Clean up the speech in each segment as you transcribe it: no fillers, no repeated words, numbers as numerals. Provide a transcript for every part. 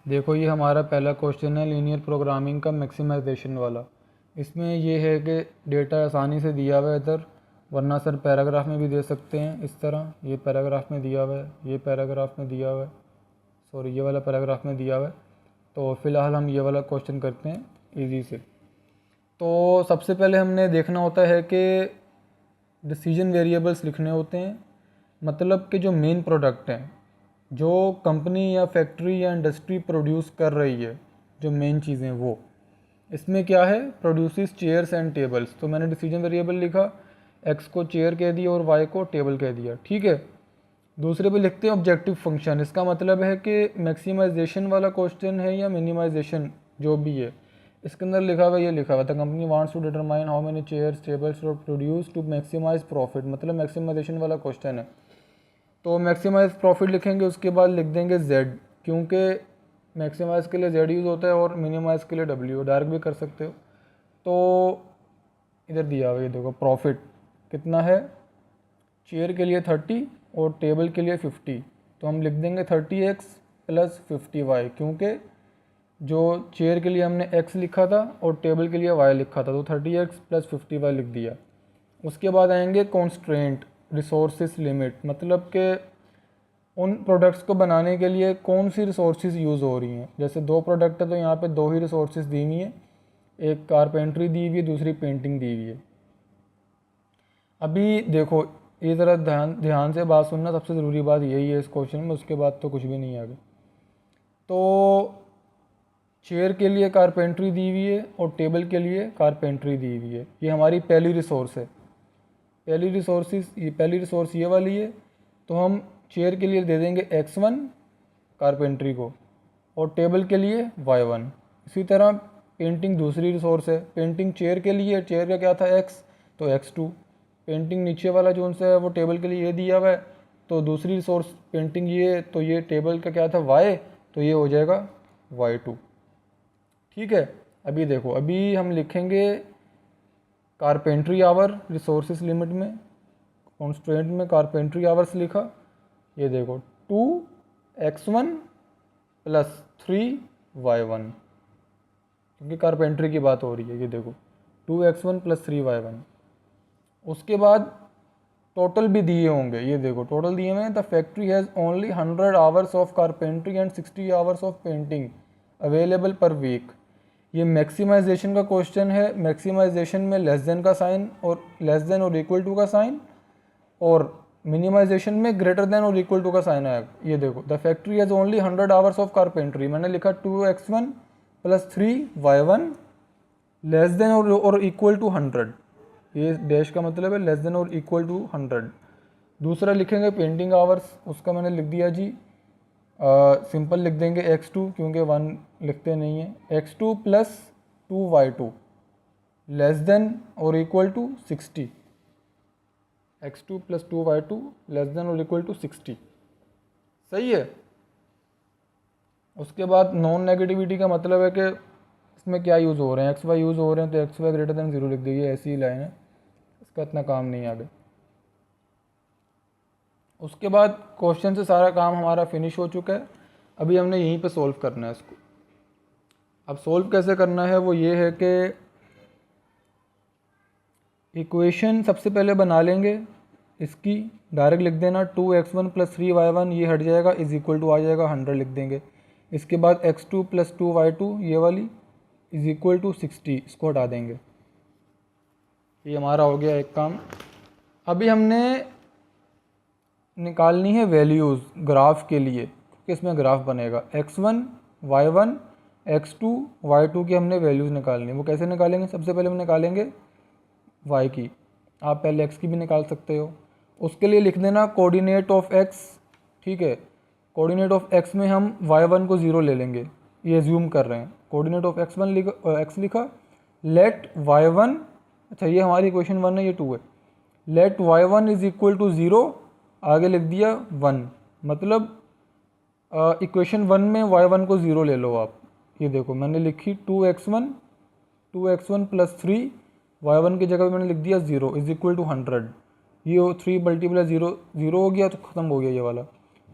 देखो ये हमारा पहला क्वेश्चन है लीनियर प्रोग्रामिंग का मैक्सिमाइजेशन वाला। इसमें ये है कि डेटा आसानी से दिया हुआ है इधर, वरना सर पैराग्राफ में भी दे सकते हैं इस तरह। ये पैराग्राफ में दिया हुआ है, ये पैराग्राफ में दिया हुआ है, सॉरी ये वाला पैराग्राफ में दिया हुआ है। तो फ़िलहाल हम ये वाला क्वेश्चन करते हैं ईजी से। तो सबसे पहले हमने देखना होता है कि डिसीजन वेरिएबल्स लिखने होते हैं, मतलब कि जो मेन प्रोडक्ट हैं, जो कंपनी या फैक्ट्री या इंडस्ट्री प्रोड्यूस कर रही है, जो मेन चीज़ें वो इसमें क्या है, प्रोड्यूसेस चेयर्स एंड टेबल्स। तो मैंने डिसीजन वेरिएबल लिखा, एक्स को चेयर कह दिया और वाई को टेबल कह दिया, ठीक है। दूसरे पे लिखते हैं ऑब्जेक्टिव फंक्शन। इसका मतलब है कि मैक्सिमाइजेशन वाला क्वेश्चन है या मिनिमाइजेशन जो भी है, इसके अंदर लिखा हुआ ये लिखा हुआ था company wants to determine how many chairs tables और प्रोड्यूस टू मैक्सिमाइज प्रॉफिट, मतलब मैक्सिमाइजेशन वाला क्वेश्चन है। तो मैक्सिमाइज प्रॉफिट लिखेंगे, उसके बाद लिख देंगे z, क्योंकि मैक्सिमाइज के लिए z यूज़ होता है और मिनिमाइज के लिए w, डायरेक्ट भी कर सकते हो। तो इधर दिया हुआ ये देखो प्रॉफिट कितना है, चेयर के लिए 30 और टेबल के लिए 50। तो हम लिख देंगे 30x प्लस 50y, क्योंकि जो चेयर के लिए हमने x लिखा था और टेबल के लिए y लिखा था, तो 30x प्लस 50y लिख दिया। उसके बाद आएंगे कॉन्स्ट्रेंट रिसोर्सेज लिमिट, मतलब कि उन प्रोडक्ट्स को बनाने के लिए कौन सी रिसोर्सेज यूज़ हो रही हैं। जैसे दो प्रोडक्ट है तो यहाँ पे दो ही रिसोर्सेज दी हुई हैं, एक कारपेंट्री दी हुई है, दूसरी पेंटिंग दी हुई है। अभी देखो ये ज़रा ध्यान से बात सुनना, सबसे ज़रूरी बात यही है इस क्वेश्चन में, उसके बाद तो कुछ भी नहीं आगे। तो चेयर के लिए कारपेंट्री दी हुई है और टेबल के लिए कारपेंट्री दी हुई है, ये हमारी पहली रिसोर्स है। पहली रिसोर्स ये वाली है, तो हम चेयर के लिए दे देंगे x1 कारपेंट्री को और टेबल के लिए y1। इसी तरह पेंटिंग दूसरी रिसोर्स है, पेंटिंग चेयर के लिए, चेयर का क्या था x, तो x2। पेंटिंग नीचे वाला जो उनसे है वो टेबल के लिए ये दिया हुआ है, तो दूसरी रिसोर्स पेंटिंग ये, तो ये टेबल का क्या था y, तो ये हो जाएगा y2, ठीक है। अभी देखो, अभी हम लिखेंगे कारपेंट्री आवर रिसोर्सेज लिमिट में, कॉन्स्ट्रेंट में कारपेंट्री आवर्स लिखा, ये देखो 2x1 प्लस 3y1, क्योंकि कारपेंट्री की बात हो रही है। ये देखो 2x1 प्लस 3y1। उसके बाद टोटल भी दिए होंगे, ये देखो टोटल दिए हुए हैं। The factory has only 100 hours of carpentry and 60 hours of painting available per week. ये मैक्सिमाइजेशन का क्वेश्चन है। मैक्सिमाइजेशन में लेस देन का साइन और लेस देन और इक्वल टू का साइन, और मिनिमाइजेशन में ग्रेटर देन और इक्वल टू का साइन आएगा। ये देखो the factory has only 100 hours of carpentry, मैंने लिखा 2x1 plus 3y1 less than और इक्वल टू 100, ये डैश का मतलब है लेस देन और इक्वल टू 100। दूसरा लिखेंगे पेंटिंग आवर्स, उसका मैंने लिख दिया जी, सिंपल लिख देंगे x2, क्योंकि 1 लिखते नहीं है, x2 plus 2y2 less than और equal to 60, x2 plus 2y2 less than और इक्वल टू 60, सही है। उसके बाद नॉन नेगेटिविटी का मतलब है कि इसमें क्या यूज़ हो रहे हैं, xy यूज़ हो रहे हैं, तो xy ग्रेटर देन 0 लिख दीजिए, ऐसी ही लाइन है, इसका इतना काम नहीं आगे। उसके बाद क्वेश्चन से सारा काम हमारा फिनिश हो चुका है, अभी हमने यहीं पे सॉल्व करना है इसको। अब सॉल्व कैसे करना है वो ये है कि इक्वेशन सबसे पहले बना लेंगे, इसकी डायरेक्ट लिख देना 2x1 प्लस 3y1, ये हट जाएगा, इज इक्वल टू आ जाएगा 100 लिख देंगे। इसके बाद x2 प्लस 2y2 ये वाली इज इक्वल टू 60, इसको हटा देंगे। ये हमारा हो गया एक काम। अभी हमने निकालनी है वैल्यूज़ ग्राफ के लिए, क्योंकि इसमें ग्राफ बनेगा। x1 y1 x2 y2 की हमने वैल्यूज़ निकालनी है। वो कैसे निकालेंगे, सबसे पहले हम निकालेंगे y की, आप पहले x की भी निकाल सकते हो। उसके लिए लिख देना कोऑर्डिनेट ऑफ x, ठीक है। कोऑर्डिनेट ऑफ x में हम y1 को 0 ले लेंगे, ये एज्यूम कर रहे हैं। कोऑर्डिनेट ऑफ x लिखा, लेट y1, अच्छा ये हमारी इक्वेशन 1 है, ये 2 है। Late y1 is equal to 0, आगे लिख दिया 1, मतलब इक्वेशन 1 में y1 को 0 ले लो आप। ये देखो मैंने लिखी 2x1 प्लस 3, y1 की जगह मैंने लिख दिया 0 इज इक्वल टू 100। ये 3 मल्टीप्लाई 0 0 हो गया, तो ख़त्म हो गया ये वाला।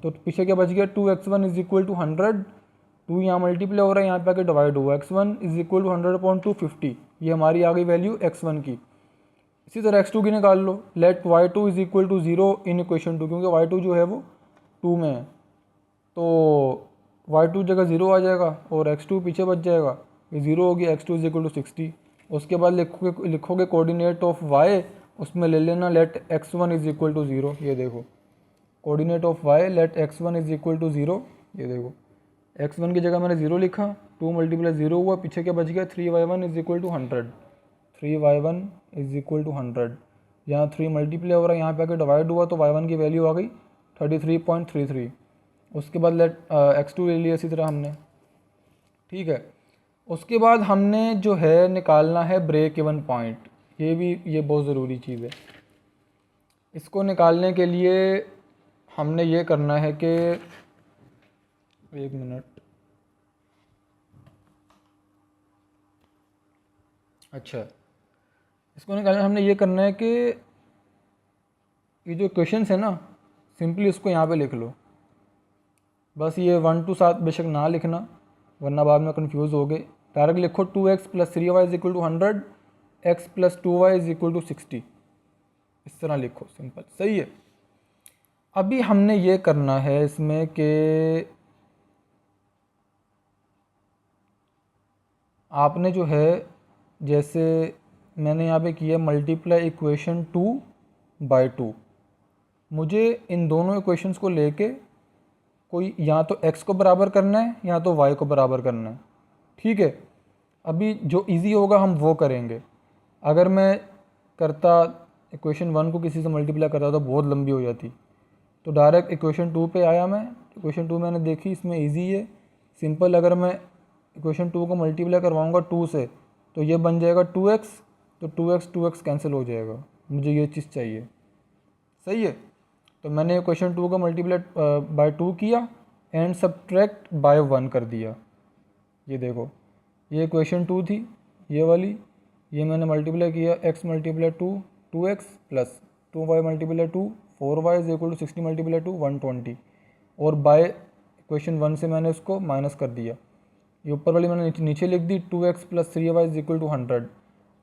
तो पीछे क्या बच गया, 2x1 इज इक्वल टू 100, 2 यहाँ मल्टीप्लाई हो रहा है, यहाँ पे आके डिवाइड हुआ, x1 इज इक्वल टू 100/250, ये हमारी आ गई वैल्यू x1 की। इसी तरह x2 की निकाल लो, let y2 is equal to 0 in equation 2, क्योंकि y2 जो है वो 2 में है, तो y2 जगह 0 आ जाएगा और x2 पीछे बच जाएगा, ये 0 हो गया, x2 इज इक्वल टू 60। उसके बाद लिखोगे कोऑर्डिनेट ऑफ y, उसमें ले लेना late x1 is equal to 0, ये देखो coordinate of y let x1 is equal to 0, ये देखो x1 की जगह मैंने 0 लिखा, 2 मल्टीप्लाई 0 हुआ, पीछे क्या बच गया 3y1 is equal to 100, 3y1 is equal to 100, यहाँ 3 मल्टीप्लाई हो रहा है, यहाँ पे आके डिवाइड हुआ तो y1 की वैल्यू आ गई 33.33। उसके बाद लेट x2 ले लिया इसी तरह हमने, ठीक है। उसके बाद हमने जो है निकालना है ब्रेक इवन पॉइंट, ये बहुत ज़रूरी चीज़ है। इसको निकालने के लिए हमने ये करना है कि, एक मिनट, अच्छा, इसको निकालने हमने ये करना है कि ये जो क्वेश्चंस है ना, सिंपली इसको यहाँ पे लिख लो, बस ये 1 to 7 बेशक ना लिखना वरना बाद में कंफ्यूज हो गए। डायरेक्ट लिखो 2x + 3y is equal to 100, x + 2y is equal to 60, इस तरह लिखो, सिंपल, सही है। अभी हमने ये करना है इसमें कि आपने जो है, जैसे मैंने यहाँ पे किया मल्टीप्लाई इक्वेशन 2/2, मुझे इन दोनों इक्वेशंस को लेके कोई या तो x को बराबर करना है या तो y को बराबर करना है, ठीक है। अभी जो इजी होगा हम वो करेंगे। अगर मैं करता इक्वेशन 1 को किसी से मल्टीप्लाई करता तो बहुत लंबी हो जाती, तो डायरेक्ट इक्वेशन 2 पे आया मैं, इक्वेशन 2 मैंने देखी, इसमें इजी है, सिंपल। अगर मैं इक्वेशन 2 को मल्टीप्लाई करवाऊँगा 2 से तो ये बन जाएगा 2x, तो 2x कैंसिल हो जाएगा, मुझे ये चीज़ चाहिए, सही है। तो मैंने इक्वेशन 2 को मल्टीप्लाई बाय 2 किया एंड सब्ट्रैक्ट बाय 1 कर दिया, ये देखो ये इक्वेशन 2 थी, ये वाली, ये मैंने मल्टीप्लाई किया x multiply 2 2x plus 2y multiply 2 4y is equal to 60 multiply 2 120, और बाय इक्वेशन 1 से मैंने उसको माइनस कर दिया, ये ऊपर वाली मैंने नीचे लिख दी 2x + 3y is equal to 100।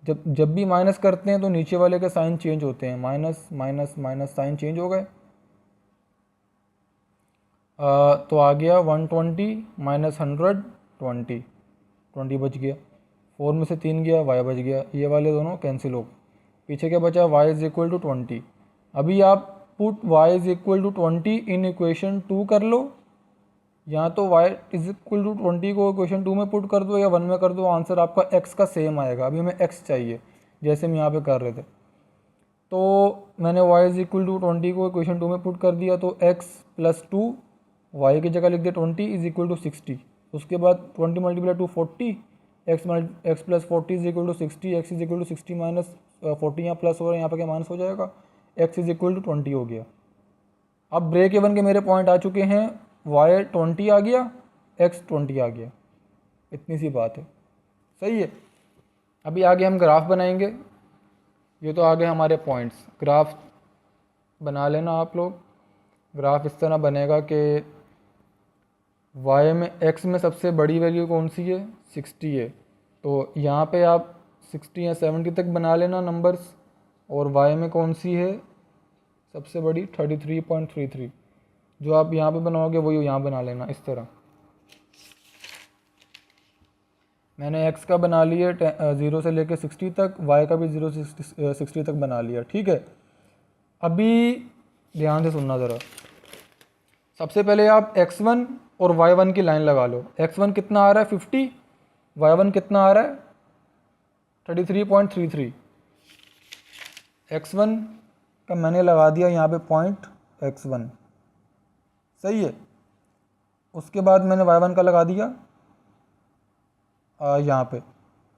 जब भी माइनस करते हैं तो नीचे वाले के साइन चेंज होते हैं, minus minus minus sign change हो गए, तो आ गया 120 माइनस 100 20 बच गया, 4 में से 3 गया, y बच गया, ये वाले दोनों कैंसिल हो गए, पीछे क्या बचा y इज इक्वल टू 20। अभी आप put y is equal to 20 in equation 2 कर लो, या तो y इज इक्वल टू 20 को इक्वेशन 2 में पुट कर दो या 1 में कर दो, आंसर आपका x का सेम आएगा। अभी हमें x चाहिए जैसे हम यहाँ पे कर रहे थे, तो मैंने y इज इक्वल टू 20 को इक्वेशन 2 में पुट कर दिया, तो x + 2 y की जगह लिख दिया 20 इज इक्वल टू 60। उसके बाद 20 multiply 2 40, x plus 40 is equal to 60, x is equal to 60 minus 40 यहाँ प्लस हो रहा है, यहाँ पे क्या माइनस हो जाएगा, x इज इक्वल टू 20 हो गया। अब ब्रेक इवन के मेरे पॉइंट आ चुके हैं, y 20 आ गया, x 20 आ गया, इतनी सी बात है, सही है। अभी आगे हम ग्राफ बनाएंगे, ये तो आगे हमारे पॉइंट्स, ग्राफ बना लेना आप लोग। ग्राफ इस तरह बनेगा कि y में x में सबसे बड़ी वैल्यू कौन सी है, 60 है, तो यहाँ पे आप 60 या 70 तक बना लेना नंबर्स, और y में कौन सी है सबसे बड़ी 33.33, जो आप यहाँ पे बनाओगे वही यहाँ बना लेना इस तरह। मैंने x का बना लिया 0 से लेकर 60 तक, y का भी 0 से 60 तक बना लिया, ठीक है। अभी ध्यान से सुनना ज़रा, सबसे पहले आप x1 और y1 की लाइन लगा लो। x1 कितना आ रहा है 50, y1 कितना आ रहा है 33.33। x1 का मैंने लगा दिया यहाँ पे पॉइंट x1, सही है। उसके बाद मैंने y1 का लगा दिया यहाँ पे,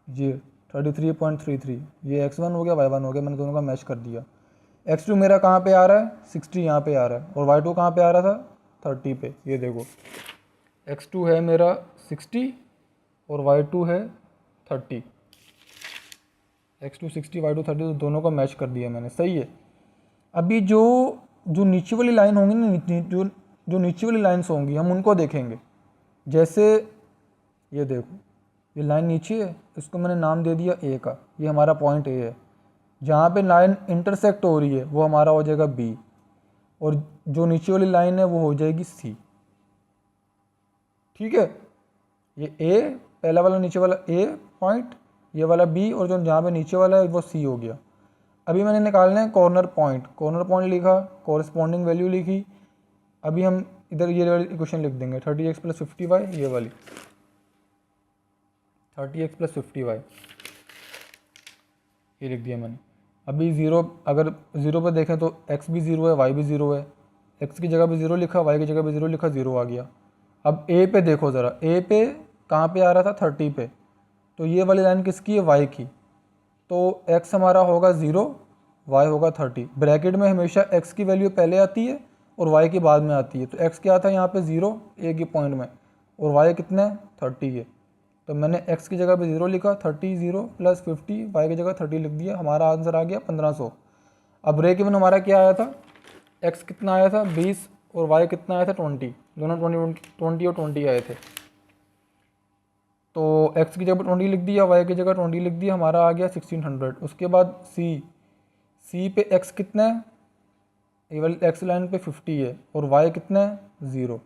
ये 33.33, ये x1 हो गया y1 हो गया, मैंने दोनों का मैच कर दिया। x2 मेरा कहाँ पे आ रहा है 60 यहाँ पे आ रहा है, और y2 कहाँ पे आ रहा था 30 पे, ये देखो x2 है मेरा 60 और y2 है 30, x2 60 y2 30, तो दोनों का मैच कर दिया मैंने, सही है। अभी जो नीचे वाली लाइन होंगी ना, जो नीचे वाली लाइन्स होंगी हम उनको देखेंगे। जैसे ये देखो, ये लाइन नीचे है, इसको मैंने नाम दे दिया ए का, ये हमारा पॉइंट ए है। जहाँ पे लाइन इंटरसेक्ट हो रही है वो हमारा हो जाएगा बी, और जो नीचे वाली लाइन है वो हो जाएगी सी। ठीक है, ये ए, पहला वाला नीचे वाला ए पॉइंट, ये वाला बी, और जो जहाँ पे नीचे वाला है वो सी हो गया। अभी मैंने निकालना है कॉर्नर पॉइंट। कॉर्नर पॉइंट लिखा, कॉरस्पॉन्डिंग वैल्यू लिखी। अभी हम इधर ये वाली इक्वेशन लिख देंगे, 30x + 50y, ये वाली 30x + 50y, ये लिख दिया मैंने। अभी ज़ीरो, अगर ज़ीरो पर देखें तो x भी ज़ीरो है, y भी ज़ीरो है। x की जगह पे ज़ीरो लिखा, y की जगह पे ज़ीरो लिखा, ज़ीरो आ गया। अब a पे देखो ज़रा, a पे कहाँ पे आ रहा था, 30 पे, तो ये वाली लाइन किसकी है, y की। तो x हमारा होगा 0, y होगा 30। ब्रैकेट में हमेशा x की वैल्यू पहले आती है और y की बाद में आती है। तो x क्या था यहाँ पे 0 एक ही पॉइंट में, और y कितना है 30 है। तो मैंने x की जगह पे 0 लिखा, 30 0 + 50, y की जगह 30 लिख दिया। हमारा आंसर आ गया 1500। अब ब्रेक इवन हमारा क्या आया था, x कितना आया था 20, और y कितना आया था 20, दोनों 20 और 20 आए थे। तो x की जगह 20 लिख दिया, y की जगह 20 लिख दिया, हमारा आ गया 1600। उसके बाद c पे x कितना है, ये वाली x लाइन पे 50 है, और y कितना है 0।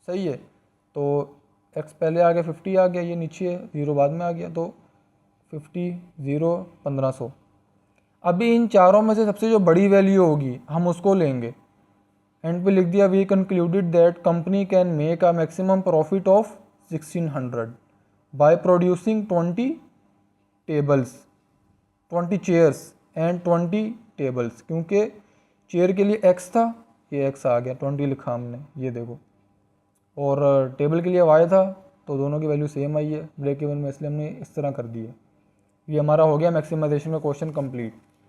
सही है, तो x पहले आ गया, 50 आ गया, ये नीचे है, 0 बाद में आ गया, तो 50 0 1500। अभी इन चारों में से सबसे जो बड़ी वैल्यू होगी हम उसको लेंगे। एंड पे लिख दिया, we concluded that company can make a maximum profit of 1600 by producing 20 tables, 20 chairs and 20 tables. क्योंकि चेयर के लिए x था, ये x आ गया, 20 लिखा हमने, ये देखो, और टेबल के लिए y था, तो दोनों की वैल्यू सेम आई है ब्रेक इवन में, इसलिए हमने इस तरह कर दी है। ये हमारा हो गया मैक्सिमाइजेशन का क्वेश्चन कंप्लीट।